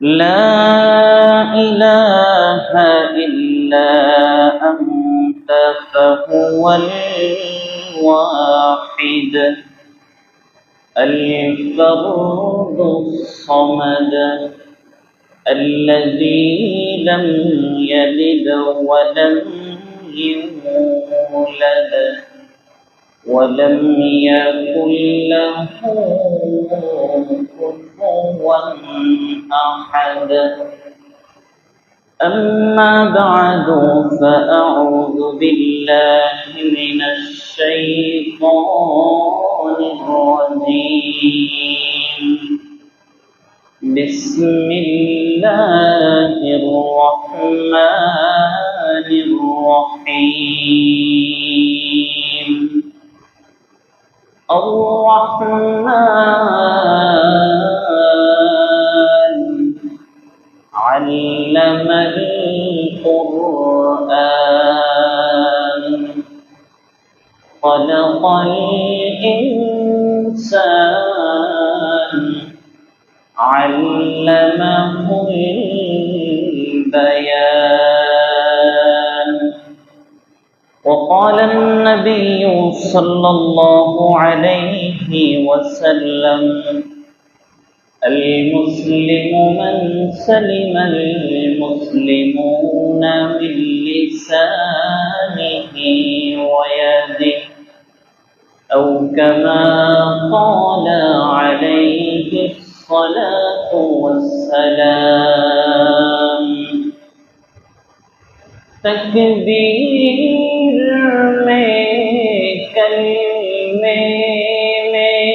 لا إله إلا أنت فهو الواحد الفرد الصمد الذي لم يلد ولم يولد ولم يكن له كفوا أحد. أما بعد فأعوذ بالله من الشيطان الرجيم. بسم الله الرحمن الرحيم. الرحمن علم القرآن خلق الإنسان علمه البيان. وقال النبي صلى الله عليه وسلم: المسلم من سلم المسلمون من لسانه ويده، أو كما قال عليه الصلاة والسلام. تکبیر میں کلمے میں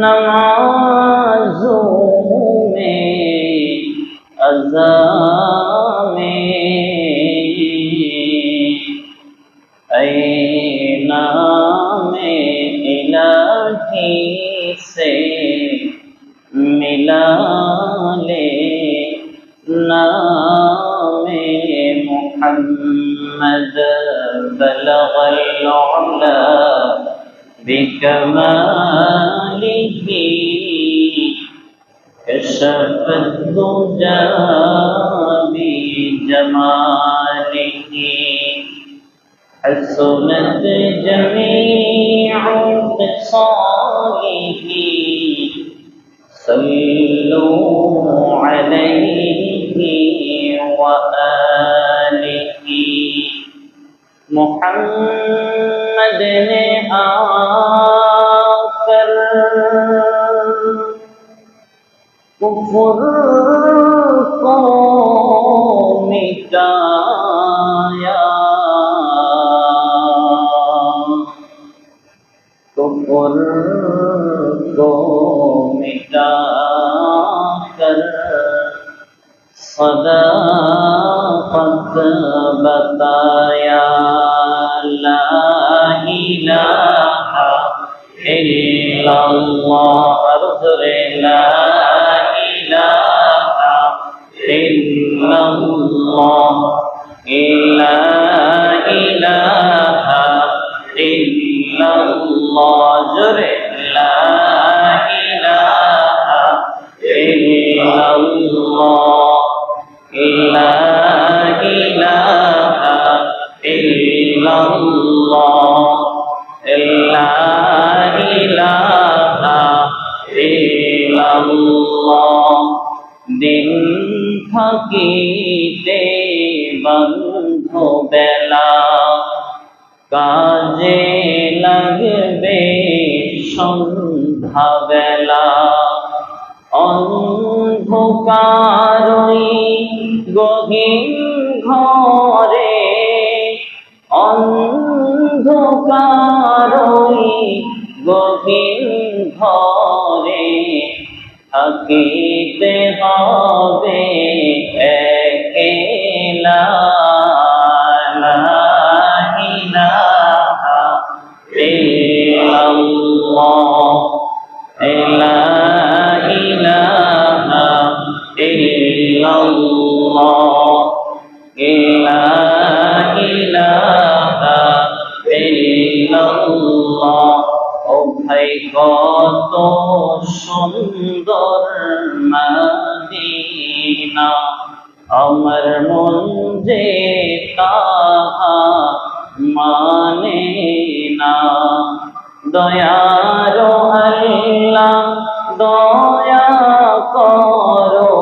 نمازوں میں اذان میں اے نام الہی سے ملا لے نام محمد بلغ العلا بكماله كشف الدجى بجماله حسنت جميع خصاله صلوا عليه وآله. محمد نے آ کر کفر کو مٹایا، کفر کو مٹا کر صداقت بتایا. لا الہ الا اللہ، ارزر لا الہ الا اللہ، لا الہ الا اللہ، ذر لا الہ الا اللہ، لا الہ الا اللہ، لا الہ الا اللہ. দিন থাকিতে বন্ধু বেলা, কাজে লাগবে সন্ধ্যা বেলা। অন্ধকারই গহীন ঘরে, অন্ধকারই গহীন ঘরে থাকিতে হবে একেলা। লা ইলাহা ইল্লাল্লাহ, লা ইলাহা ইল্লাল্লাহ, লা ইলাহা ইল্লাল্লাহ. ও ভাই কত সুন্দর মদিনা, আমার মন যে তাহা মানে না। দয়ারো আল্লাহ দয়া করো,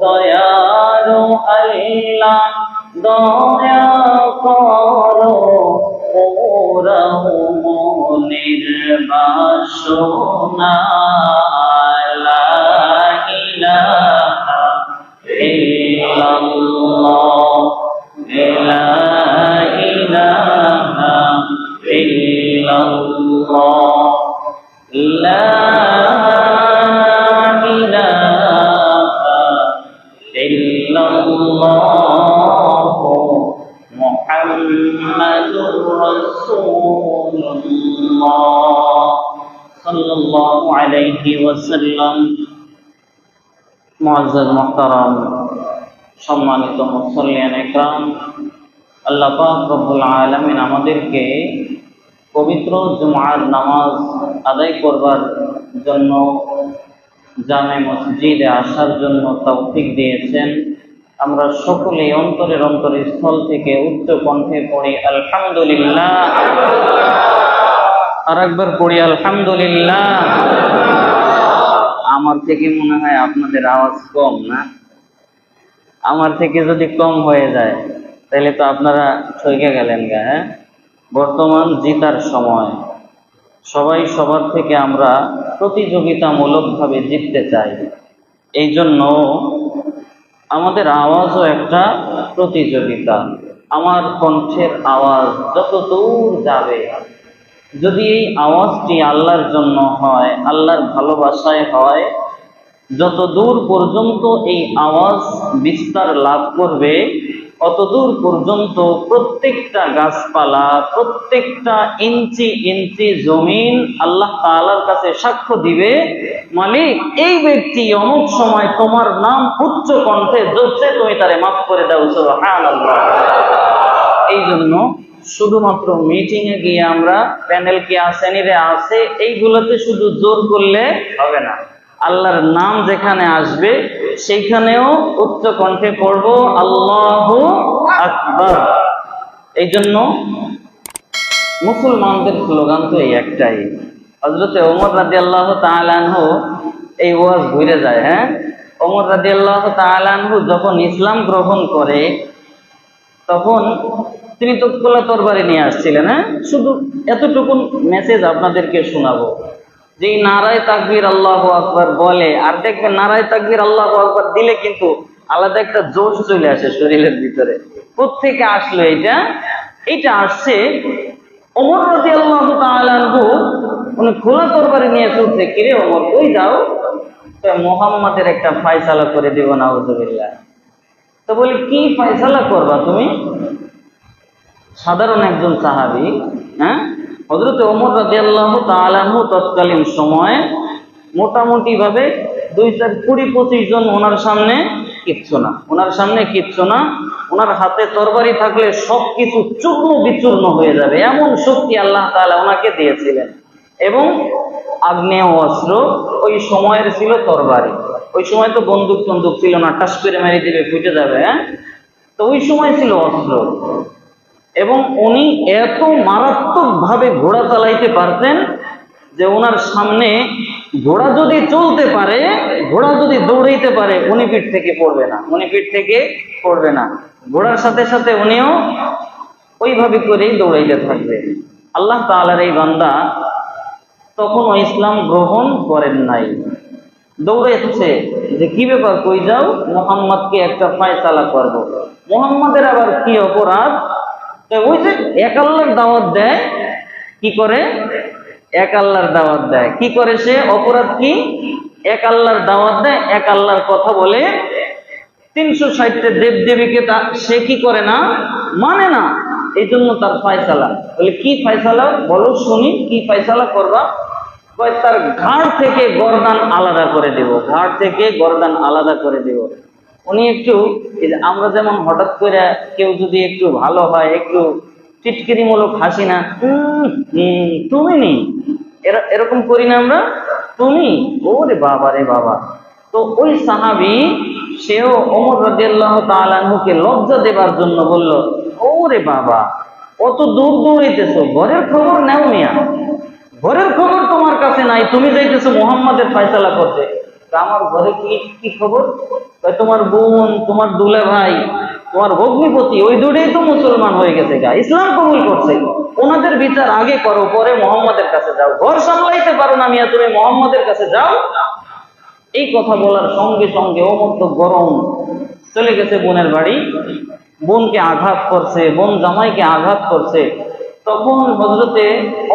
দয়ারো আল্লাহ দয়া করো, ওরাও মনের বাসনা। লা ইলাহা ইল্লাল্লাহ, লা ইলাহা ইল্লাল্লাহ, লা ইলাহা ইল্লাল্লাহ, মুহাম্মাদুর রাসূলুল্লাহ সাল্লাল্লাহু আলাইহি ওয়াসাল্লাম। মুআজ্জাজ মুহতারাম, সম্মানিত মুসল্লিয়ান ইকরাম, আল্লাহ পাক রব্বুল আলামিন আমাদেরকে পবিত্র জুমআর নামাজ আদায় করবার জন্য জামে মসজিদে আসার জন্য তৌফিক দিয়েছেন। আমরা সকলেই অন্তরের অন্তরস্থল থেকে উচ্চ কণ্ঠে পড়ি আলহামদুলিল্লাহ। আর একবার পড়ি আলহামদুলিল্লাহ। আমার থেকে মনে হয় আপনাদের আওয়াজ কম না? আমার থেকে যদি কম হয়ে যায় তাহলে তো আপনারা ঠকে গেলেন গা। হ্যাঁ, বর্তমান জিতার সময়, সবাই সবার থেকে আমরা প্রতিযোগিতামূলকভাবে জিততে চাই। এই জন্য আমাদের আওয়াজও একটা প্রতিযোগিতা। আমার কণ্ঠের আওয়াজ যত দূর যাবে, যদি এই আওয়াজটি আল্লাহর জন্য হয়, আল্লাহর ভালোবাসায় হয়, যত দূর পর্যন্ত এই আওয়াজ বিস্তার লাভ করবে, অতদূর পর্যন্ত প্রত্যেকটা গাছপালা, প্রত্যেকটা ইঞ্চি ইঞ্চি জমিন আল্লাহ তাআলার কাছে সাক্ষ্য দিবে, মালিক এই ব্যক্তি অমুক সময় তোমার নাম উচ্চ কণ্ঠে জপছে, তুমি তারে মাফ করে দাও। সুবহানাল্লাহ। এই জন্য শুধুমাত্র মিটিং এ গিয়ে আমরা প্যানেল কে আসেনি রে আছে এইগুলোতে শুধু জোর করলে হবে না। আল্লাহর নাম যেখানে আসবে সেইখানেও উচ্চ কণ্ঠে পড়ব আল্লাহু আকবার। এই জন্য মুসলমানদের স্লোগান তো এই একটাই। হযরতে ওমর রাদিয়াল্লাহু তাআলা আনহু এই ওয়াজ ঘুরে যায়। হ্যাঁ, ওমর রাদিয়াল্লাহু তাআলা আনহু যখন ইসলাম গ্রহণ করে তখন তিনি তো খোলা তরবারি নিয়ে আসছিলেন। হ্যাঁ, শুধু এতটুকু মেসেজ আপনাদেরকে শোনাবো যে নারায়ে তাকবীর আল্লাহু আকবার বলে, আর দেখবেন নারায়ে তাকবীর আল্লাহু আকবার দিলে কিন্তু আলাদা একটা জোশ চলে আসে শরীরের ভিতরে। কোত্থেকে আসলো এইটা আসছে ওমর রাদিয়াল্লাহু তাআলা আনহু উনি খোলা তরবারি নিয়ে চলছে। কিরে ওমর, কই যাও? তো মুহাম্মাদের একটা ফয়সালা করে দিব, নাউজুবিল্লাহ। তো বলি, কি ফয়সালা করবা তুমি? সাধারণ একজন সাহাবী, হ্যাঁ, হযরত ওমর রাদিয়াল্লাহু তাআলা আনহু তৎকালীন সময়ে মোটামুটি ভাবে 2-4-20-25 জন ওনার সামনে কিচ্ছু না, ওনার সামনে কিচ্ছু না। ওনার হাতে তরবারি থাকলে সবকিছু চূর্ণ বিচূর্ণ হয়ে যাবে, এমন শক্তি আল্লাহ তাআলা ওনাকে দিয়েছিলেন। এবং আগ্নেয় অস্ত্র ওই সময়ের ছিল তরবারি। ওই সময় তো বন্দুক টন্দুক ছিল না, টাস করে মেরে দিবে, ফুটে যাবে। হ্যাঁ, তো ওই সময় ছিল অস্ত্র। এবং উনি এত মারাত্মক ভাবে ঘোড়া চালাইতে পারতেন যে ওনার সামনে ঘোড়া যদি চলতে পারে, ঘোড়া যদি দৌড়াইতে পারে, উনি পিঠ থেকে পড়বে না, উনি পিঠ থেকে পড়বে না। ঘোড়ার সাথে সাথে উনিও ওইভাবে করেই দৌড়াইতে থাকবে। আল্লাহ তাআলার এই বান্দা তখনও ইসলাম গ্রহণ করেন নাই, দৌড়াচ্ছে যে কি ব্যাপার, কই যাও? মুহাম্মদকে একটা ফয়সালা করব। মুহাম্মদের আবার কি অপরাধ? ওই যে এক আল্লাহর দাওয়াত দেয়, কি করে? এক আল্লাহর দাওয়াত দেয়। কি করে সে? অপরাধ কি? এক আল্লাহর দাওয়াত দেয়, এক আল্লাহর কথা বলে 360টা দেব দেবীকে সে কি করে না, মানে না। এই জন্য তার ফয়সালা। বলে কি ফয়সালা বলো শুনি, কি ফয়সালা করবা? তার ঘাড় থেকে গর্দান আলাদা করে দেব, ঘাড় থেকে গর্দান আলাদা করে দেব। উনি একটু, আমরা যেমন হঠাৎ করে কেউ যদি একটু ভালো হয়, একটু টিটকিরিমূলক হাসি না, তুমি নি, এরকম করি না আমরা? তুমি, ওরে বাবা রে বাবা। তো ওই সাহাবী সেও ওমর রাদিয়াল্লাহু তাআলা আনহুকে লজ্জা দেবার জন্য বলল, ওরে বাবা, অত দূর দৌড়াইতেছো, ঘরের খবর নেও মিয়া, ঘরের খবর তোমার কাছে নাই, তুমি যাইতেছো মুহাম্মাদের ফয়সালা করতে। আমার ঘরে কি কি খবর? তোমার বোন, তোমার দুলা ভাই, তোমার ভগ্নিপতি, ওই দুটোই তো মুসলমান হয়ে গেছে, গা ইসলাম কবুল করছে, ওনাদের বিচার আগে করো, পরে মুহাম্মাদের কাছে যাও। ঘর সামলাইতে পারো না মিয়া, তুমি মুহাম্মাদের কাছে যাও। এই কথা বলার সঙ্গে সঙ্গে ওমর তো গরম, চলে গেছে বোনের বাড়ি, বোনকে আঘাত করছে, বোন জামাইকে আঘাত করছে। তখন হযরতে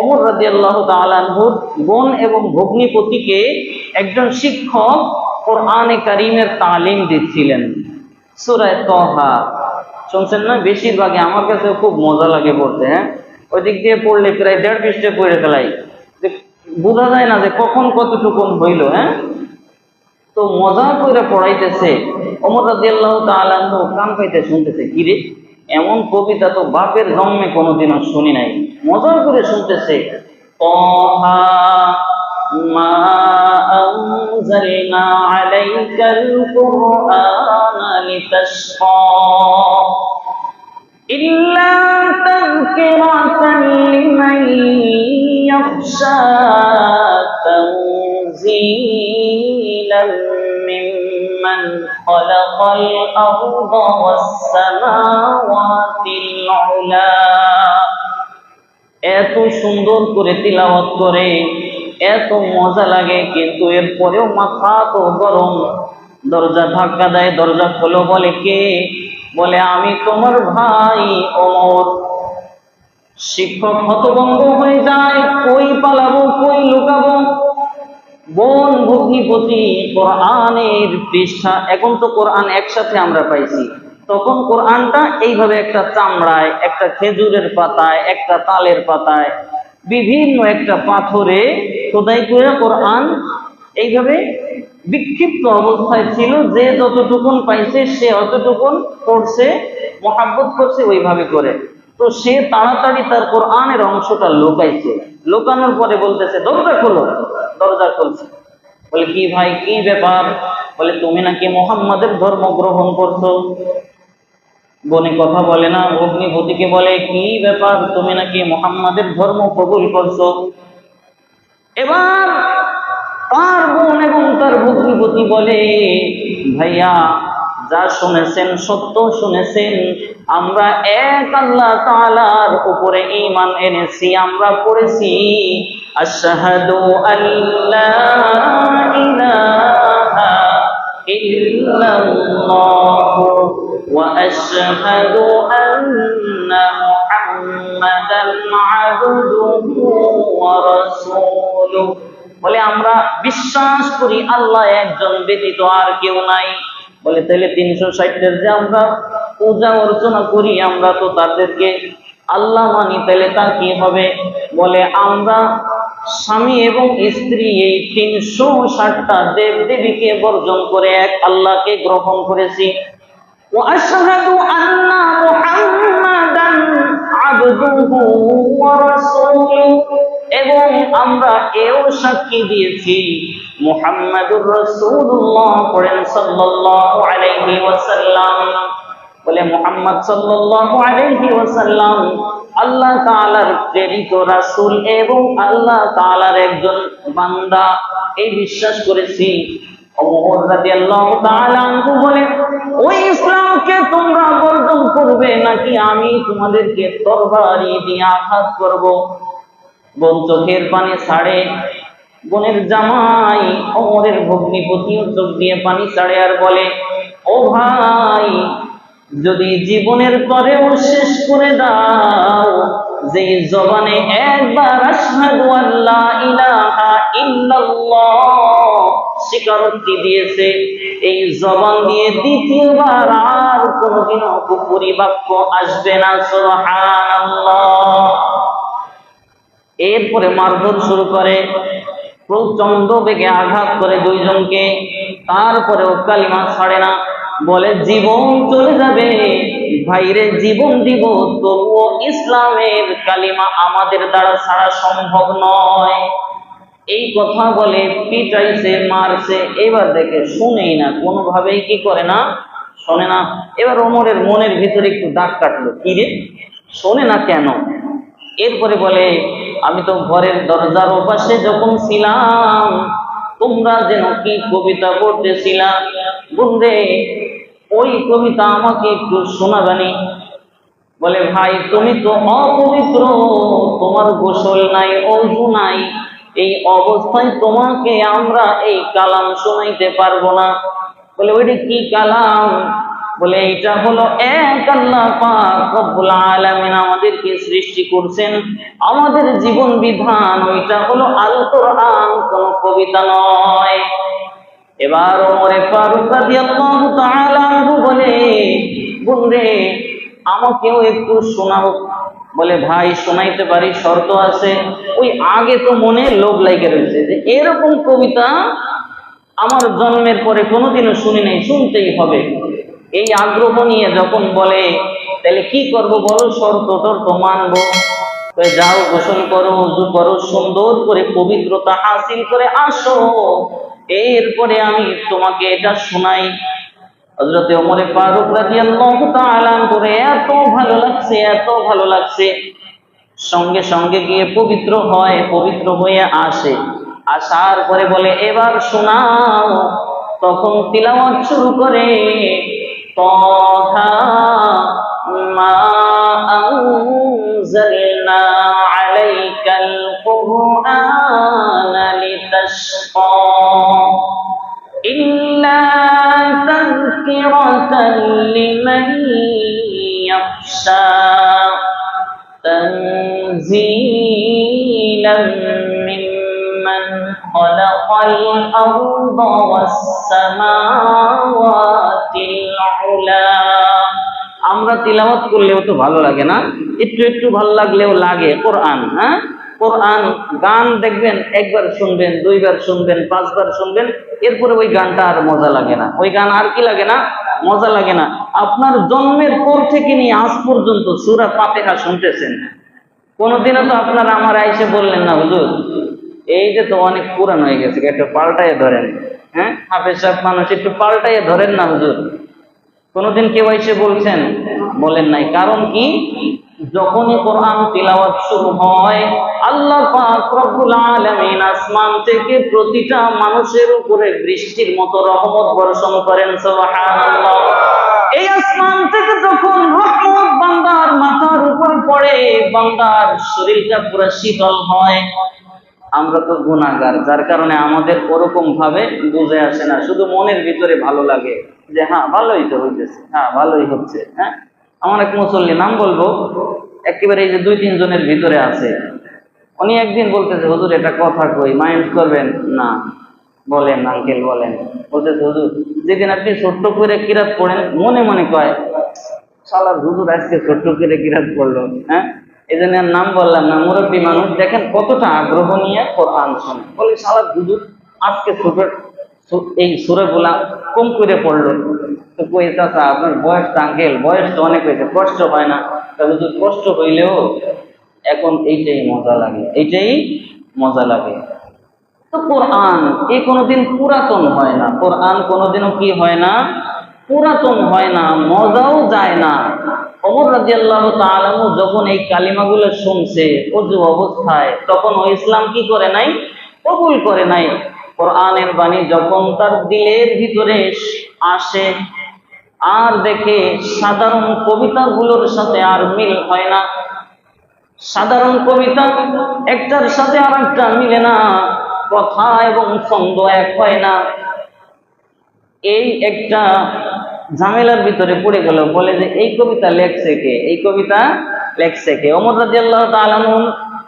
ওমর রাদিয়াল্লাহু তাআলা আনহুর বোন এবং ভগ্নিপতিকে একজন শিক্ষক কোরআনে কারীমের তালিম দিচ্ছিলেন। সূরা তাহা শুনছেন না? বেশিরভাগই আমার কাছে খুব মজা লাগে পড়তে। হ্যাঁ, ওই দিক দিয়ে পড়লে প্রায় 1.5 পৃষ্ঠা পড়ে ফেলাই, বোঝা যায় না যে কখন কতটুকু হইল। হ্যাঁ, তো মজা করে পড়াইতেছে, ওমর রাদিয়াল্লাহু তাআলা আনহু কান পাইতে শুনতেছে, কিরে এমন কবিতা তো বাপের জন্মে কোনোদিনও শুনি নাই, মজা করে শুনতেছে। তাহা মা আনজালনা আলাইকাল কুরআনা লিতাশকা ইল্লা তাযকিরাতান লিমান ইয়াখশা তানযীলাম মিম্মান খালাকাল আরদা ওয়াস সামাওয়াতিল উলা। এত সুন্দর করে তিলাওয়াত করে, এত মজা লাগে, কিন্তু এরপরেও মাথা তো গরম। দরজা ধাক্কা দেয়, দরজা খোলো, বলে কে? বলে আমি তোমার ভাই ওমর। শিক্ষক হতভম্ব হয়ে যায়, কই পালাবো, কই লুকাবো? বোন ভগ্নিপতি কোরআনের পৃষ্ঠা, এখন তো কোরআন একসাথে আমরা পাইছি, তখন কোরআনটা এইভাবে একটা চামড়ায়, একটা খেজুরের পাতায়, একটা তালের পাতায়, বিভিন্ন একটা পাথরে খোদাই করে কোরআন এইভাবে বিক্ষিপ্ত অবস্থায় ছিল। যে যতটুকুন পাইছে সে অতটুকুন পড়ছে, মহাব্বত করছে ওইভাবে করে। তো সে তাড়াতাড়ি তার কোরআনের অংশটা লুকাইছে, লুকানোর পরে বলতেছে দরজা খোলো। দরজা খুলছে, বলে কি ভাই, কি ব্যাপার? বলে তুমি নাকি মুহাম্মাদের ধর্ম গ্রহণ করছো। বনে কথা বলে না, ভগ্নিপতিকে বলে কি ব্যাপার, তুমি নাকি মুহাম্মাদের ধর্ম কবুল করছো। এবার তার বোন এবং তার ভগ্নিপতি বলে, ভাইয়া যা শুনেছেন সত্য শুনেছেন, আমরা এক আল্লাহ তাআলার উপরে ঈমান এনেছি, আমরা পড়েছি আশহাদু আল্লা ইলাহা ইল্লাল্লাহু ওয়া আশহাদু আন্না মুহাম্মাদান আবদুহু ওয়া রাসূলুহু। বলে আমরা বিশ্বাস করি আল্লাহ একজন ব্যতীত আর কেউ নাই। বলে তাহলে 360টার যে আমরা পূজা অর্চনা করি, আমরা তো তাদেরকে আল্লাহ মানি, তাহলে তা কি হবে? বলে আমরা স্বামী এবং স্ত্রী এই 360টা দেব দেবীকে বর্জন করে এক আল্লাহকে গ্রহণ করেছি। ওয়া আশহাদু আন্না মুহাম্মাদান আবদুহু ওয়া রাসূলুহু, এবং আমরা এও সাক্ষী দিয়েছি মুহাম্মাদুর রাসূলুল্লাহ পড়েন সাল্লাল্লাহু আলাইহি ওয়াসাল্লাম। বলে মুহাম্মদ সাল্লাল্লাহু আলাইহি ওয়াসাল্লাম আল্লাহ তাআলার প্রেরিত রাসূল এবং আল্লাহ তাআলার একজন বান্দা, এই বিশ্বাস করেছি। ওমর রাদিয়াল্লাহু তাআলা আনহু বলে, ওই ইসলামকে তোমরা বর্জন করবে নাকি আমি তোমাদেরকে তরবারি দিয়ে আঘাত করব? বোন চোখের পানি ছাড়ে, বোনের জামাই ওমরের ভগ্নিপতিও চোখ দিয়ে পানি ছাড়ে আর বলে, ও ভাই যদি জীবনের পরেও শেষ করে দাও, যে জবানে একবার আশহাদু আল্লা ইলাহা ইল্লাল্লাহ স্বীকারোক্তি দিয়েছে, এই জবান দিয়ে দ্বিতীয়বার আর কোনোদিনও কুফরি বাক্য আসবে না। সুবহানাল্লাহ। এরপরে মারধর শুরু করে, প্রচন্ড বেগে আঘাত করে দুইজনকে, তারপরেও কালিমা ছাড়ে না। বলে জীবন চলে যাবে, ভাইরে জীবন দিব, তবুও ইসলামের কালিমা আমাদের দ্বারা ছাড়া সম্ভব নয়। এই কথা বলে পিটাইছে, মারছে। এবার দেখে শুনেই না, কোনোভাবেই কি করে না, শোনে না। এবার ওমরের মনের ভিতরে একটু দাগ কাটলো, কি রে শোনে না কেন? এরপরে বলে, আমি তো ঘরের দরজার ওপাশে যখন ছিলাম, তোমরা যেন কি কবিতা পড়তেছিলা, বন্ধে ওই কবিতা আমাকে একটু শোনাবানি। বলে, ভাই তুমি তো অপবিত্র, তোমার গোসল নাই, অজু নাই, এই অবস্থায় তোমাকে আমরা এই কালাম শোনাইতে পারবো না। বলে, ওইটা কি কালাম? বলে, এটা হলো এক আল্লাহ পাক রব্বুল আলামিন আমাদেরকে সৃষ্টি করছেন, আমাদের জীবন বিধান ওইটা হলো আল কোরআন, কোন কবিতা নয়। এবার ওমরে ফারুক রাদিয়াল্লাহু তাআলা আনহু বলে, বন্ধে আমাকেও একটু শোনাও। বলে, ভাই শোনাইতে পারি, শর্ত আছে। ওই আগে তো মনে লোভ লাগে রয়েছে যে এরকম কবিতা আমার জন্মের পরে কোনোদিনও শুনি নাই, শুনতেই হবে। এই আগ্রহ নিয়ে যখন বলে, তাহলে কি করব বলো, শর্ত টর্ত মানবো। যাও, গোসল করো, উযু করো, সুন্দর করে পবিত্রতা হাসিল করে আসো, এরপরে আমি তোমাকে এটা শোনাই। হযরতে ওমর ফারুক রাদিয়াল্লাহু তাআলা করে এত ভালো লাগছে, এত ভালো লাগছে, সঙ্গে সঙ্গে গিয়ে পবিত্র হয়, পবিত্র হয়ে আসে। আসার পরে বলে, এবার শোনাও। তখন তিলাওয়াত শুরু করে, তাহা মা আনজালনা আলাইকাল কুরআনা লিতাশকা ইল্লা তাযকিরাতান লিমান ইয়াখশা তানযীলাম মিম্মান খালাকাল আরদা ওয়াস সামাওয়াতিল উলা। আমরা তিলাওয়াত করলেও তো ভালো লাগে না? একটু একটু ভালো লাগলেও লাগে। কোরআন, হ্যাঁ, কোরআন গান দেখবেন, একবার শুনবেন, দুইবার শুনবেন, পাঁচবার শুনবেন, এরপরে ওই গানটা আর মজা লাগে না। ওই গান আর কি লাগে না, মজা লাগে না। আপনার জন্মের পর থেকে নিয়ে আজ পর্যন্ত সূরা ফাতিহা শুনতেছেন, কোনোদিনও তো আপনারা আমার আইসে বললেন না, হুজুর এই যে তো অনেক পুরান হয়ে গেছে, একটু পাল্টাইয়ে ধরেন। হ্যাঁ, হাফেজ সাহেব মানুষ, একটু পাল্টাইয়ে ধরেন না হুজুর। কোনোদিন কেউ এসে বলছেন? বলেন নাই। কারণ কি? যখনই কোরআন তিলাওয়াত শুরু হয়, আল্লাহ পাক রব্বুল আলামিন আসমান থেকে প্রতিটা মানুষের উপরে বৃষ্টির মতো রহমত বর্ষণ করেন। সুবহানাল্লাহ। এই আসমান থেকে যখন রহমত বান্দার মাথার উপর পড়ে, বান্দার শরীরটা পুরো শীতল হয়। আমরা তো গুনাহগার, যার কারণে আমাদের ওরকম ভাবে বুঝে আসে না, শুধু মনের ভিতরে ভালো লাগে যে হ্যাঁ ভালোই তো হইতেছে, হ্যাঁ ভালোই হচ্ছে। হ্যাঁ, আমার এক মুসল্লি, নাম বলবো, একেবারে এই যে 2-3 জনের ভিতরে আছে। উনি একদিন বলতেছে, হুজুর এটা কথা কই, মাইন্ড করবেন না? বলেন আঙ্কেল বলেন। বলতেছে, হুজুর যেদিন আপনি ছোট্ট করে কিরাত পড়েন, মনে মনে কয় শালার হুজুর আজকে ছোট্ট করে কিরাত পড়লো। হ্যাঁ, এই জন্য নাম বললাম না, মুরব্বী মানুষ, দেখেন কতটা আগ্রহ নিয়ে কোরআন শোনে। বলে, শালার হুজুর আজকে ছোট এই সূরাগুলা কম করে পড়লো। তো কই চাচা আপনার বয়সটা, আঙ্কেল বয়স তো অনেক হয়েছে, কষ্ট হয় না? হুজুর কষ্ট হইলেও এখন এইটাই মজা লাগে, এইটাই মজা লাগে। তো কোরআন এই কোনোদিন পুরাতন হয় না, কোরআন কোনোদিনও কি হয় না, পুরাতন হয় না, মজাও যায় না। ওমর রাদিয়াল্লাহু তাআলা যখন এই কালিমাগুলো শুনছে ওযু অবস্থায়, তখন ও ইসলাম কি করে নাই, কবুল করে নাই। কোরআনের বাণী যখন তার দিলের ভিতরে আসে আর দেখে সাধারণ কবিতাগুলোর সাথে আর মিল হয় না, সাধারণ কবিতা একটার সাথে আর একটা মিলে না, কথা এবং ছন্দ এক হয় না। এই একটা ঝামেলার ভিতরে পড়ে গেল। বলে যে এই কবিতা লেখছে কে, এই কবিতা লেখছে কে? ওমর রাদিয়াল্লাহু তাআলা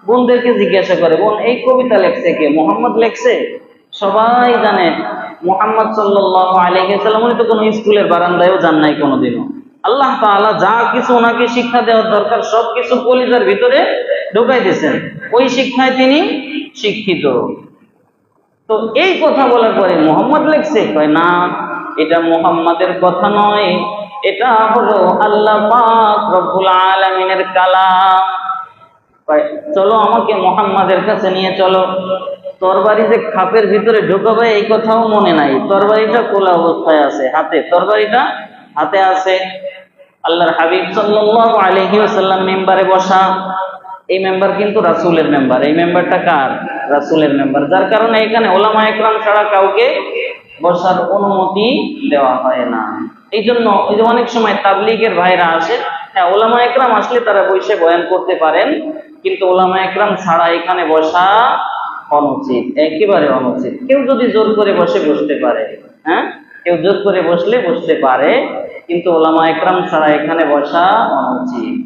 বোনদেরকে জিজ্ঞাসা করে, বোন এই কবিতা লেখছে কে? মুহাম্মদ লেখছে? সবাই জানে মুহাম্মদ সাল্লাল্লাহু আলাইহি ওয়াসাল্লাম উনি তো কোনো স্কুলের বারান্দায়ও যান নাই কোনোদিনও। আল্লাহ তাআলা যা কিছু ওনাকে শিক্ষা দেওয়ার দরকার সব কিছু কলিজার ভিতরে ঢুকাই দিয়েছেন, ওই শিক্ষায় তিনি শিক্ষিত। তো এই কথা বলার পরে মুহাম্মদ লেখছে? কয় না, এটা মুহাম্মাদের কথা নয়, এটা হলো আল্লাহ পাক রব্বুল আলামিনের কালাম। কয় চলো আমাকে মুহাম্মাদের কাছে নিয়ে চলো। তরবারি যে খাপের ভিতরে ঢোকাবে এই কথাও মনে নাই, তরবারিটা খোলা অবস্থায় আছে, হাতে তরবারিটা হাতে আছে। আল্লাহর হাবিব সাল্লাল্লাহু আলাইহি ওয়াসাল্লাম মেম্বারে বসা, এই মেম্বার কিন্তু রাসূলের মেম্বার, এই মেম্বারটা কার? রাসূলের মেম্বার। যার কারণে এখানে ওলামা একরাম ছাড়া কাউকে বসার অনুমতি দেওয়া হয় না। এই জন্য ওই যে অনেক সময় তাবলীগের ভাইরা আসে, হ্যাঁ ওলামা একরাম আসলে তারা বসে বয়ান করতে পারেন, কিন্তু ওলামা একরাম ছাড়া এখানে বসা অনুচিত, একেবারে অনুচিত। কেউ যদি জোর করে বসতে পারে, হ্যাঁ কেউ জোর করে বসলে বসতে পারে, কিন্তু ওলামা একরাম ছাড়া এখানে বসা অনুচিত।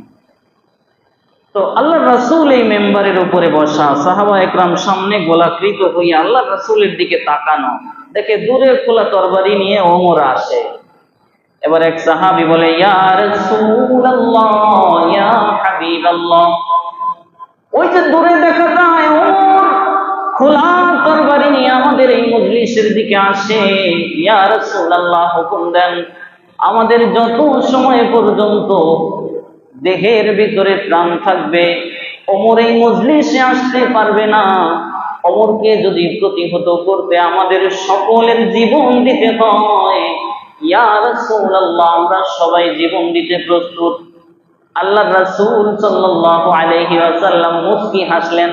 তো আল্লাহ রাসূল এই মেম্বারের উপরে বসা, সাহাবা একরাম সামনে গোলাকৃত হইয়া আল্লাহ রাসূলের দিকে তাকানো, দেখে দূরে খোলা তরবারি নিয়ে ওমর আসে। এবার এক সাহাবী বলে, ইয়া রাসূলুল্লাহ, ইয়া হাবিবাল্লাহ। ওই যে দূরে দেখা যায় ওমর খোলা তরবারি নিয়ে আমাদের এই মজলিসের দিকে আসে। ইয়া রাসূলুল্লাহ, হুকুম দেন, আমাদের যত সময় পর্যন্ত দেহের ভিতরে প্রাণ থাকবে ওমর এই মজলিসে আসতে পারবে না। ওমরকে যদি প্রতিহত করতে আমাদের সকলের জীবন দিতে হয়, ইয়া রাসূলুল্লাহ, আমরা সবাই জীবন দিতে প্রস্তুত। আল্লাহ রাসূল সাল্লাল্লাহু আলাইহি ওয়াসাল্লাম মুস্কি হাসলেন,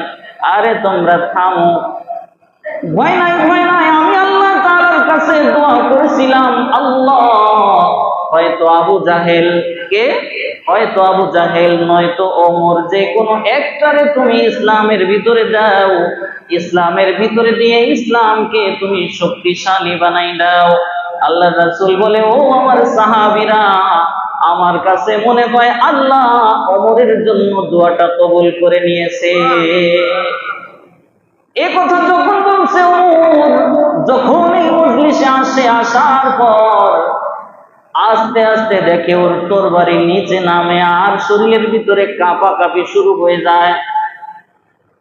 আরে তোমরা থামো, ভয় নাই ভয় নাই, আমি আল্লাহ তাআলার কাছে দোয়া করেছিলাম, আল্লাহ হয়তো আবু জাহেল কে, হয়তো আবু জাহেল নয়তো ওমর, যে কোনো একটারে তুমি ইসলামের ভিতরে দাও, ইসলামের ভিতরে দিয়ে ইসলামকে তুমি শক্তিশালী বানাই দাও। আল্লাহ রাসূল বলে, ও আমার সাহাবীরা, আমার কাছে মনে হয় আল্লাহ ওমরের জন্য দোয়াটা কবুল করে নিয়েছে। এ কথা যখন বলছে ওমর, যখন এই মজলিসে আসে, আসার পর আস্তে আস্তে দেখে ওর তরবারি নিচে নামে আর শরীরের ভিতরে কাঁপাকাঁপি শুরু হয়ে যায়।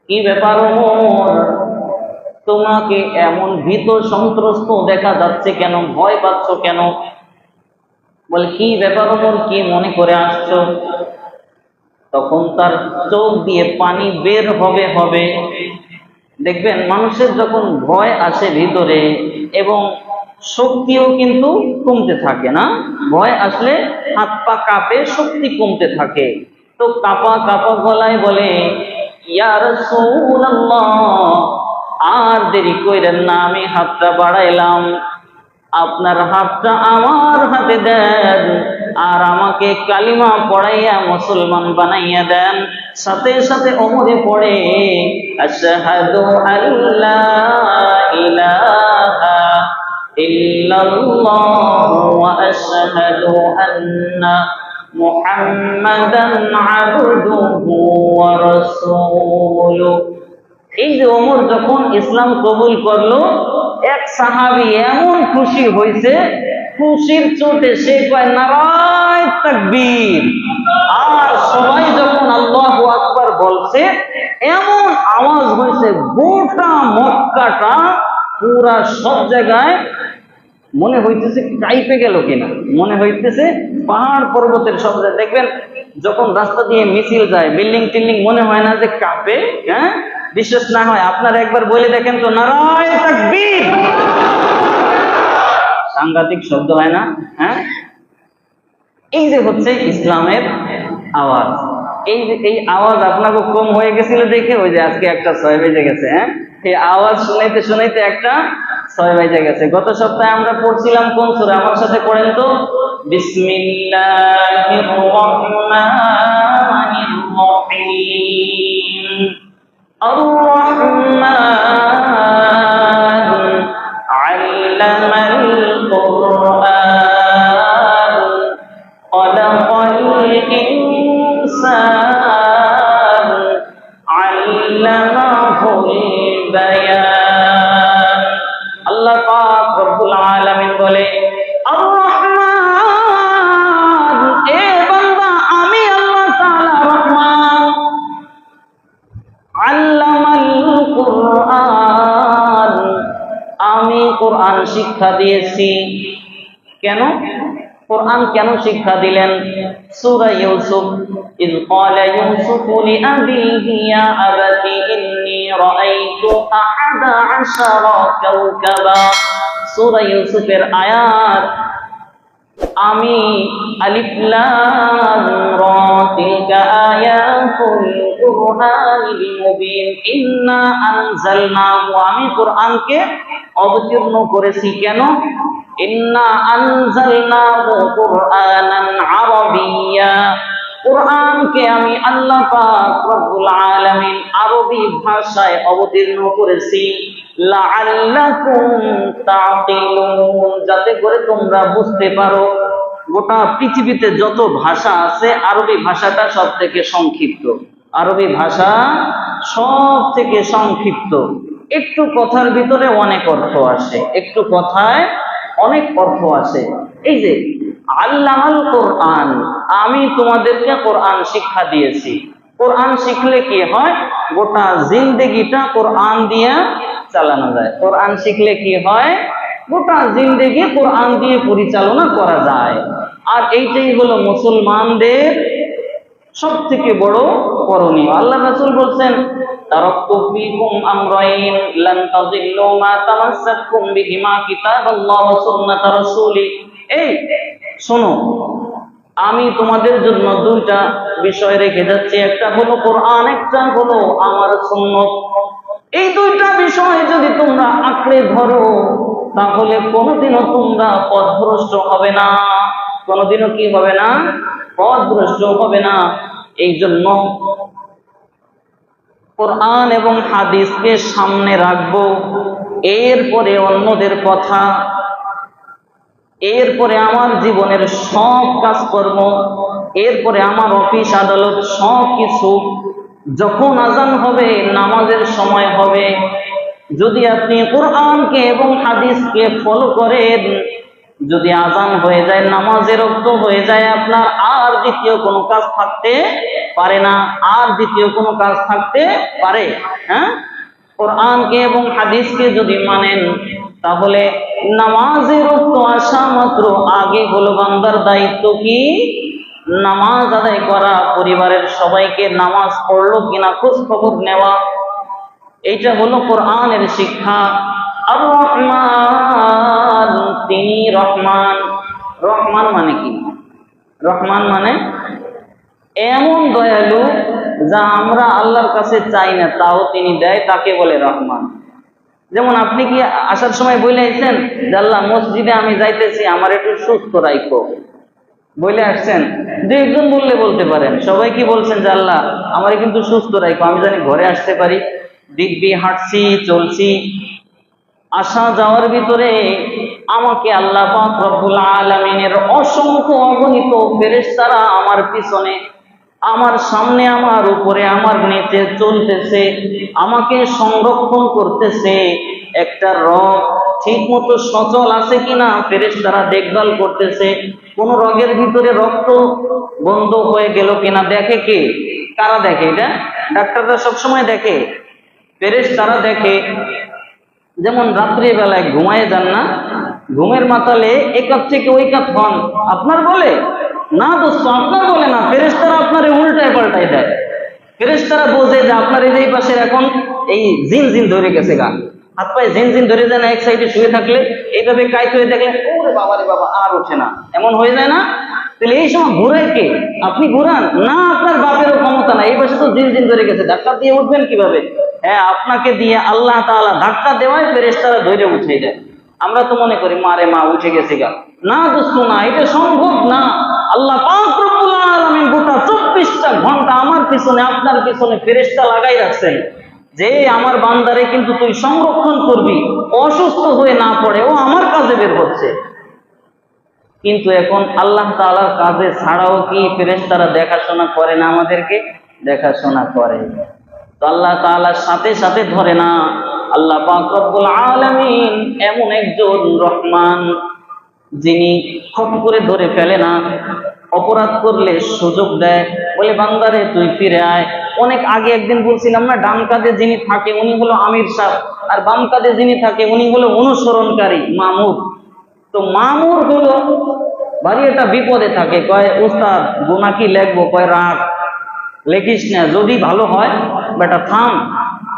কি ব্যাপার ওমর, তোমাকে এমন ভীত সন্ত্রস্ত দেখা যাচ্ছে কেন, ভয় পাচ্ছ কেন? বলে, কি ব্যাপার ওমর, কি মনে করে আসছো? তখন তার চোখ দিয়ে পানি বের হবে। দেখবেন মানুষের যখন ভয় আসে ভিতরে এবং শক্তিও কিন্তু কমতে থাকে না, ভয় আসলে হাত পা কাঁপে, শক্তি কমতে থাকে। তো কাঁপা কাঁপা গলায় বলে, ইয়া রাসূলুল্লাহ, আর দেরি কইরেন না, আমি হাতটা বাড়াইলাম, আপনার হাতটা আমার হাতে দেন আর আমাকে কালিমা পড়াইয়া মুসলমান বানাইয়া দেন। সাথে সাথে ওমরে পড়ে, আশহাদু আল্লা ইলাহা ইল্লাল্লাহ ওয়া আশহাদু আন্না মুহাম্মাদান আবদুহু ওয়া রাসূলুহু। এই যে ওমর যখন ইসলাম কবুল করলো, এক সাহাবী এমন খুশি হয়েছে, খুশির চোটে সে কয় নারায়ে তাকবীর। আর সবাই যখন আল্লাহু আকবার বলছে, এমন আওয়াজ হয়েছে গোটা মক্কাটা, পুরা সব জায়গায় মনে হইতেছে কাইপে গেল কিনা, মনে হইতেছে পাহাড় পর্বতের সব জায়গায়। দেখবেন যখন রাস্তা দিয়ে মিছিল যায়, বিল্ডিং টিল্ডিং, মনে হয় না যে কাঁপে? হ্যাঁ, বিশ্বাস না হয় আপনারা একবার বলে দেখেন তো, নারায়ে তাকবীর। সাংঘাতিক শব্দ হয় না? হ্যাঁ, এই যে হচ্ছে ইসলামের আওয়াজ। এই আওয়াজ আপনাকে কম হয়ে গেছিল দেখে ওই যে আজকে একটা 6 বেজে গেছে। হ্যাঁ, এই আওয়াজ শুনাইতে শুনাইতে একটা 6 বেজে গেছে। গত সপ্তাহে আমরা পড়ছিলাম কোন সূরা? আমার সাথে পড়েন তো, বিসমিল্লাহির রহমানির রহিম। আর-রহমান আল্লামাল কুরআন খালাকাল ইনসান আল্লামাহুল বায়ান। আল্লাহ পাক রব্বুল আলামিন বলে, আর-রহমান, এ বান্দা আমি আল্লাহ তাআলা রহমান, আল্লামাল কুরআন, আমি কোরআন শিক্ষা দিয়েছি। কেন? কোরআন কেন শিক্ষা দিলেন? সূরা ইউসুফ, ইয ক্বালা ইউসুফু লিআবিহি ইয়া আবাতি ইন্নী রাআইতু আহাদা আশারা কাওকাবা। সূরা ইউসুফের আয়াত, আমি আলিফ লাম রা তিলকা আয়াতুল কুরআনিল মুবিন ইন্না আনজালনাহু, আমি কোরআনকে অবতীর্ণ করেছি। কেন? ইন্না আনজালনাহু কুরআনান আরাবিয়্যা, কোরআনকে আমি আল্লাহ পাক রব্বুল আলামিন আরবি ভাষায় অবতীর্ণ করেছি। লাআল্লাকুম তাকিলুন, যাতে করে তোমরা বুঝতে পারো। গোটা পৃথিবীতে যত ভাষা আছে আরবি ভাষাটা সব থেকে সংক্ষিপ্ত। আরবি ভাষা সব থেকে সংক্ষিপ্ত। একটু কথার ভিতরে অনেক অর্থ আসে, একটু কথায় অনেক অর্থ আসে। এই যে আল্লাহুল কোরআন, আমি তোমাদেরকে কোরআন শিক্ষা দিয়েছি। কোরআন শিখলে কি হয়? গোটা জিন্দেগিটা কোরআন দিয়ে চালানো যায়। কোরআন শিখলে কি হয়? গোটা জিন্দেগি কোরআন দিয়ে পরিচালনা করা যায়। আর এইটাই হলো মুসলমানদের সব থেকে বড় করণীয়। আল্লাহ রাসূল বলছেন, তারাক্তু ফীকুম আমরাইন লান তাযিল্লু মা তামাসসাকতুম বিহিমা কিতাবাল্লাহ ওয়া সুন্নাত রাসূলি। এই শোনো, আমি তোমাদের জন্য দুইটা বিষয় রেখে যাচ্ছি, একটা হলো কোরআন, একটা হলো আমার সুন্নাত। এই দুইটা বিষয় যদি তোমরা আঁকড়ে ধরো তাহলে কোনোদিনও তোমরা পথভ্রষ্ট হবে না। কোনোদিনও কি হবে না? পথভ্রষ্ট হবে না। এই জন্য কোরআন এবং হাদিসকে সামনে রাখবো, এরপরে অন্যদের কথা, এরপরে আমার জীবনের সব কাজকর্ম, এরপরে আমার অফিস আদালত সব কিছু। যখন আজান হবে, নামাজের সময় হবে, যদি আপনি কোরআনকে এবং হাদিসকে ফলো করেন, যদি আজান হয়ে যায়, নামাজের ওয়াক্ত হয়ে যায়, আপনার আর দ্বিতীয় কোনো কাজ থাকতে পারে না। আর দ্বিতীয় কোনো কাজ থাকতে পারে? হ্যাঁ, কোরআনকে এবং হাদিসকে যদি মানেন তাহলে নামাজের ওয়াক্ত আসা মাত্র আগে হলো বান্দার দায়িত্ব কি? নামাজ আদায় করা, পরিবারের সবাইকে নামাজ পড়লো কিনা খোঁজ খবর নেওয়া। এইটা হলো কোরআনের শিক্ষা। আর রহমান, তিনি রহমান। রহমান মানে কি? রহমান মানে এমন দয়ালু যা আমরা আল্লাহর কাছে চাই না তাও তিনি দেয়, তাকে বলে রহমান। যেমন আপনি কি আসার সময় বলে আসছেন যে আল্লাহ মসজিদে আমি যাইতেছি, আমার একটু সুস্থ রাখো, বলে আসছেন? দু একজন বললে বলতে পারেন, সবাই কি বলছেন যে আল্লাহ আমার কিন্তু সুস্থ রাখো, আমি জানি ঘরে আসতে পারি। দিব্যি হাঁটছি, চলছি, আসা যাওয়ার ভিতরে আমাকে আল্লাহ পাক রব্বুল আলামিনের অসংখ্য অগণিত ফেরেশতারা আমার পিছনে, আমার সামনে, আমার উপরে, আমার নিচে চলতেছে, আমাকে সংরক্ষণ করতেছে। একটা রগ ঠিক মতো সচল আছে কিনা ফেরেশতারা দেখভাল করতেছে। কোন রগের ভিতরে রক্ত বন্ধ হয়ে গেল কিনা দেখে কে? কারা দেখে? এটা ডাক্তাররা সবসময় দেখে, ফেরেশতারা দেখে। যেমন রাত্রি বেলায় ঘুমায় যান না, ঘুমের মাতালে এক কাপ থেকে ওই কাপ হন, আপনার বলে না দোস্ত, আপনার বলে না, ফেরেশতারা আপনার উল্টায় পাল্টায় দেয়। ফেরেশতারা বোঝে যে আপনার এই পাশের এখন এই জিন জিন ধরে গেছে, গা হাত পায়ে জিন জিন ধরে যায় না, এক সাইডে শুয়ে থাকলে এইভাবে কাইতে হয়ে দেখলে ওরে বাবা রে বাবা আর ওঠে না, এমন হয়ে যায় না? তাহলে এই সময় ঘুরায় কে? আপনি ঘুরান না, আপনার বাপেরও ক্ষমতা না, এই পাশে তো জিন জিন ধরে গেছে, ধাক্কা দিয়ে উঠবেন কিভাবে? হ্যাঁ, আপনাকে দিয়ে আল্লাহ তাআলা ধাক্কা দেওয়ায় ফেরেশতারা ধরে উঠে যায়। আমরা তো মনে করি মারে মা উঠে গেছে গা, না দোস্ত না, এটা সম্ভব না। আল্লাহ পাক রব্বুল আলামিন গোটা 24টা ঘন্টা আমার পিছনে, আপনার পিছনে ফেরেশতা লাগাই রাখছেন যে আমার বান্দারে কিন্তু তুই সংরক্ষণ করবি, অসুস্থ হয়ে না পড়ে, ও আমার কাজে বের হচ্ছে। কিন্তু এখন আল্লাহ তাআলার কাজে ছাড়াও কি ফেরেশতারা দেখাশোনা করে না? আমাদেরকে দেখাশোনা করে। তো আল্লাহ তাআলার সাথে সাথে ধরে না। আল্লাহ পাক রব্বুল আলামিন এমন একজন রহমান যিনি খপ করে ধরে ফেলে না, অপরাধ করলে সুযোগ দেয়, বলে বান্দারে তুই ফিরে আয়। অনেক আগে একদিন বলছিলাম না, ডান কাঁধে যিনি থাকে উনি হলো আমির সাহেব, আর বাম কাঁধে যিনি থাকে উনি হলো অনুসরণকারী মামুর। তো মামুর হলো ভারী একটা বিপদে থাকে, কয় উস্তাদ গুনাহ কি লিখবো, কয় রাখ, লেখিস না, যদি ভালো হয় বেটা থাম।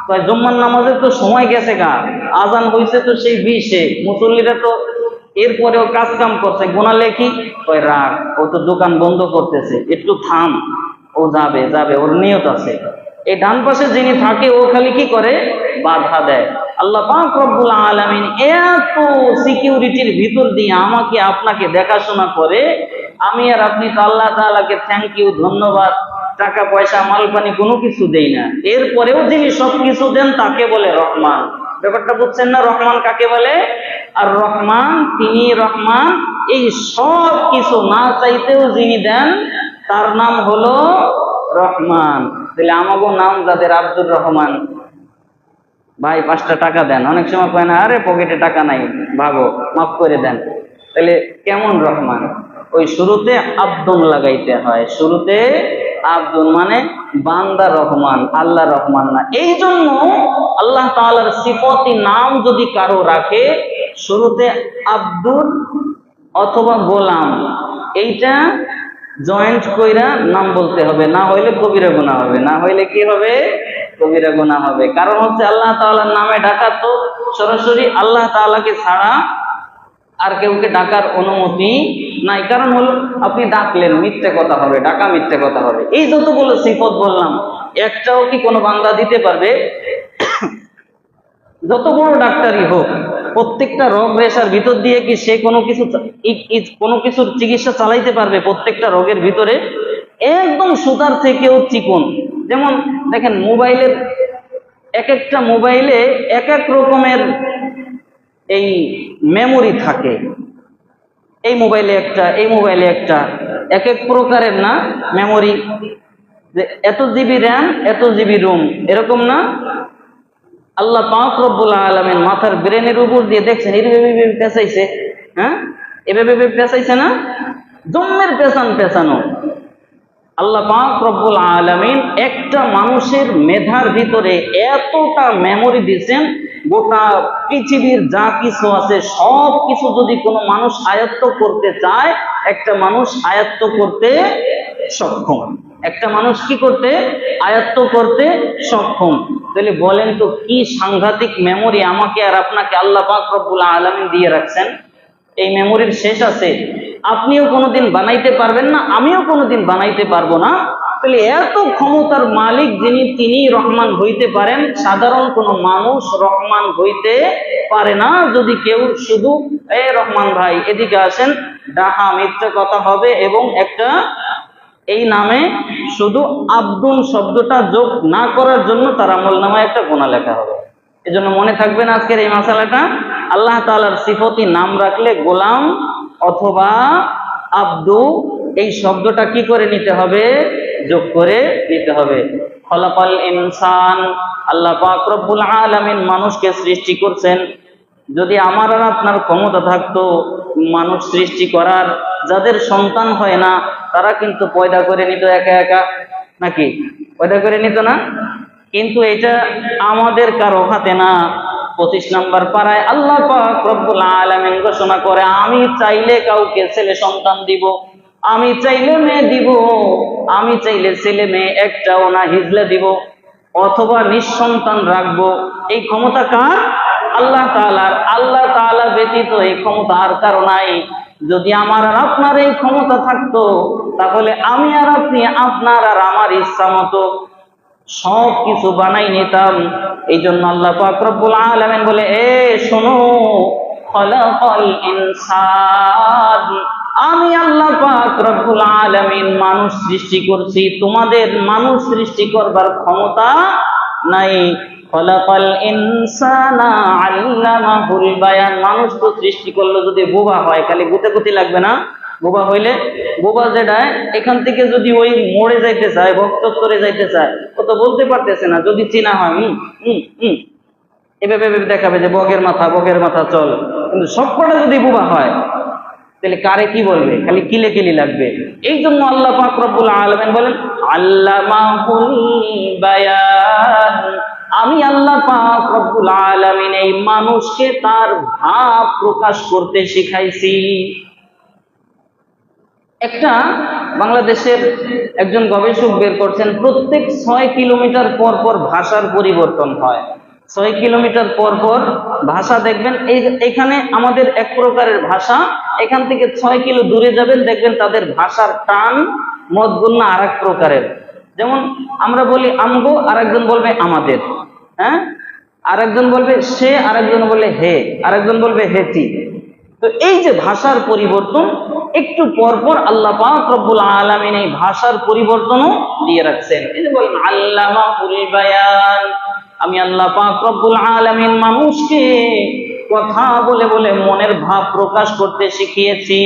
কয় জুম্মার নামাজের তো সময় গেছে গা, আজান হইছে তো সেই 20-এ, মুসল্লিরা তো এরপরেও কাজ কাম করছে, গুনাহ লেখি, কয় রাখ, ও তো দোকান বন্ধ করতেছে, একটু থাম, ও যাবে যাবে, ওর নিয়ত আছে। এই ডান পাশে যিনি থাকে ও খালি কি করে, বাধা দেয়। আল্লাহ পাক রব্বুল আলামিন এত সিকিউরিটির ভিতর দিয়ে আমাকে আপনাকে দেখাশোনা করে, আমি আর আপনি তো আল্লাহ তাআলাকে থ্যাংক ইউ, ধন্যবাদ, টাকা পয়সা মাল পানি কোনো কিছু দেই না, এরপরেও যিনি সবকিছু দেন তাকে বলে রহমান। ব্যাপারটা বুঝছেন না? রহমান কাকে বলে? আর রহমান তিনি রহমান, এই সব কিছু না চাইতেও যিনি দেন তার নাম হলো রহমান। তাহলে আমাগো নাম যাদের আব্দুর রহমান, ভাই 5টা টাকা দেন, অনেক সময় কয় না আরে পকেটে টাকা নাই, ভাগো মাফ করে দেন, তাহলে কেমন রহমান? ওই শুরুতে আব্দুন লাগাইতে হয়, শুরুতে আব্দুন মানে বান্দা রহমান, আল্লাহ রহমান না। এই জন্য আল্লাহ তাআলার সিফতি নাম যদি কারো রাখে, শুরুতে আব্দুল অথবা গোলাম, এইটা জয়েন্ট কইরা নাম বলতে হবে, না হইলে কবিরা গুনাহ হবে, না হইলে কি হবে, কবিরা গুনাহ হবে। কারণ হচ্ছে আল্লাহ তাআলার নামে ডাকা তো সরাসরি আল্লাহ তাআলাকে ছাড়া আর কেউকে ডাকার অনুমতি নাই। কারণ হলো আপনি ডাকলেন, মিথ্যে কথা হবে, ডাকা মিথ্যে কথা হবে। এই যতগুলো সিফত বললাম, একটাও কি কোনো বান্দা দিতে পারবে? যত বড় ডাক্তারই হোক, প্রত্যেকটা রোগ রেশার ভিতর দিয়ে কি সে কোনো কিছুর চিকিৎসা চালাইতে পারবে? প্রত্যেকটা রোগের ভিতরে একদম সুতার থেকেও চিকন। যেমন দেখেন মোবাইলের, এক একটা মোবাইলে এক এক রকমের এই মেমোরি থাকে, এই মোবাইলে একটা, এই মোবাইলে একটা, এক এক প্রকারের না মেমোরি, যে এত জিবি র্যাম, এত জিবি রোম, এরকম না? আল্লাহ পাক রব্বুল আলামিন মাথার ব্রেনের উপর দিয়ে দেখছেন এইভাবে পেঁচাইছে, হ্যাঁ এভাবে পেঁচাইছে না, জন্মের পেঁচানো। আল্লাহ পাক রব্বুল আলামিন একটা মানুষের মেধার ভিতরে এতটা মেমোরি দিয়েছেন, গোটা পৃথিবীর যা কিছু আছে সব কিছু যদি কোনো মানুষ আয়ত্ত করতে চায়, একটা মানুষ আয়ত্ত করতে সক্ষম। একটা মানুষ কি করতে, আয়ত্ত করতে সক্ষম। তাহলে বলেন তো কি সাংঘাতিক মেমোরি আমাকে আর আপনাকে আল্লাহ পাক রব্বুল আলামিন দিয়ে রাখছেন। এই মেমোরির শেষ আছে? আপনিও কোনোদিন বানাইতে পারবেন না, আমিও কোনোদিন বানাইতে পারবো না। তাহলে এত ক্ষমতার মালিক যিনি, তিনি রহমান হইতে পারেন, সাধারণ কোনো মানুষ রহমান হইতে পারে না। যদি কেউ শুধু এ রহমান ভাই এদিকে আসেন, ডাহা মিথ্যে কথা হবে, এবং একটা এই নামে শুধু আব্দুল শব্দটা যোগ না করার জন্য তার আমলনামায় একটা গুনাহ লেখা হবে। এজন্য মনে থাকবেন আজকের এই মাসালাটা, আল্লাহ তাআলার সিফতি নাম রাখলে গোলাম অথবা আব্দু, এই শব্দটা কি করে নিতে হবে, যোগ করে নিতে হবে। খলাকাল ইনসান, আল্লাহ পাক রব্বুল আলামিন মানুষকে সৃষ্টি করছেন। যদি আমার আর আপনার ক্ষমতা থাকতো মানুষ সৃষ্টি করার, যাদের সন্তান হয় না তারা কিন্তু পয়দা করে নিত একা একা, নাকি পয়দা করে নিত না? কিন্তু এটা আমাদের কারো হাতে না। 25 নম্বর পারায় আল্লাহ পাক রব্বুল আলামিন ঘোষণা করে, আমি চাইলে কাউকে ছেলে সন্তান দিব, আমি চাইলে মেয়ে দিব, আমি চাইলে ছেলে মেয়ে একটাও না হিজলা দিব, অথবা নিঃসন্তান রাখবো। এই ক্ষমতা কার? আল্লাহ তাআলার। আল্লাহ তাআলা ব্যতীত এই ক্ষমতা আর কারো নাই। যদি আমার আর আপনার এই ক্ষমতা থাকতো, তাহলে আমি আর আপনি, আপনার আর আমার ইচ্ছা মতো সব কিছু বানাই নিতাম। এই জন্য আল্লাহ পাক রব্বুল আলামিন বলে, এ শোনো, খলাকাল ইনসান, আমি আল্লাহ পাক রব্বুল আলামিন মানুষ সৃষ্টি করছি, তোমাদের মানুষ সৃষ্টি করবার ক্ষমতা নাই। খলাকাল ইনসানা আল্লামাহুল বায়ান, মানুষ তো সৃষ্টি করলো যদি বোবা হয়, খালি গুতাগুতি লাগবে না? বোবা হইলে, বোবা যেটা এখান থেকে যদি ওই মোড়ে যাইতে চায়, ভক্তত্তরে যাইতে চায়, ও তো বলতে পারতেছে না। যদি চিনা হয় এভাবে দেখাবে যে বগের মাথা চল, কিন্তু সবকটা যদি বোবা হয় তাহলে কারে কি বলবে, খালি কিলে কিলি লাগবে। এই জন্য আল্লাহ পাক রব্বুল আলামিন বলেন আল্লামাহুল বায়ান, আমি আল্লাহ পাক রব্বুল আলামিন এই মানুষকে তার ভাব প্রকাশ করতে শিখাইছি। একটা বাংলাদেশের একজন গবেষক বের করছেন, প্রত্যেক 6 কিলোমিটার পর পর ভাষার পরিবর্তন হয়। 6 কিলোমিটার পর পর ভাষা দেখবেন, এখানে আমাদের এক প্রকারের ভাষা, এখান থেকে 6 কিলো দূরে যাবেন, দেখবেন তাদের ভাষার টান মতগুন্না আর এক প্রকারের। যেমন আমরা বলি আমগো, আরেকজন বলবে আমাদের, হ্যাঁ, আরেকজন বলবে সে, আরেকজন বলবে হে, আরেকজন বলবে হেটি। তো এই যে ভাষার পরিবর্তন, একটু পর পর আল্লাহ পাক রব্বুল আলামিন এই ভাষার পরিবর্তনও দিয়ে রাখছেন। এই যে বলেন আল্লামাহুল বায়ান, আমি আল্লাহ পাক রব্বুল আলামিন মানুষকে কথা বলে বলে মনের ভাব প্রকাশ করতে শিখিয়েছি।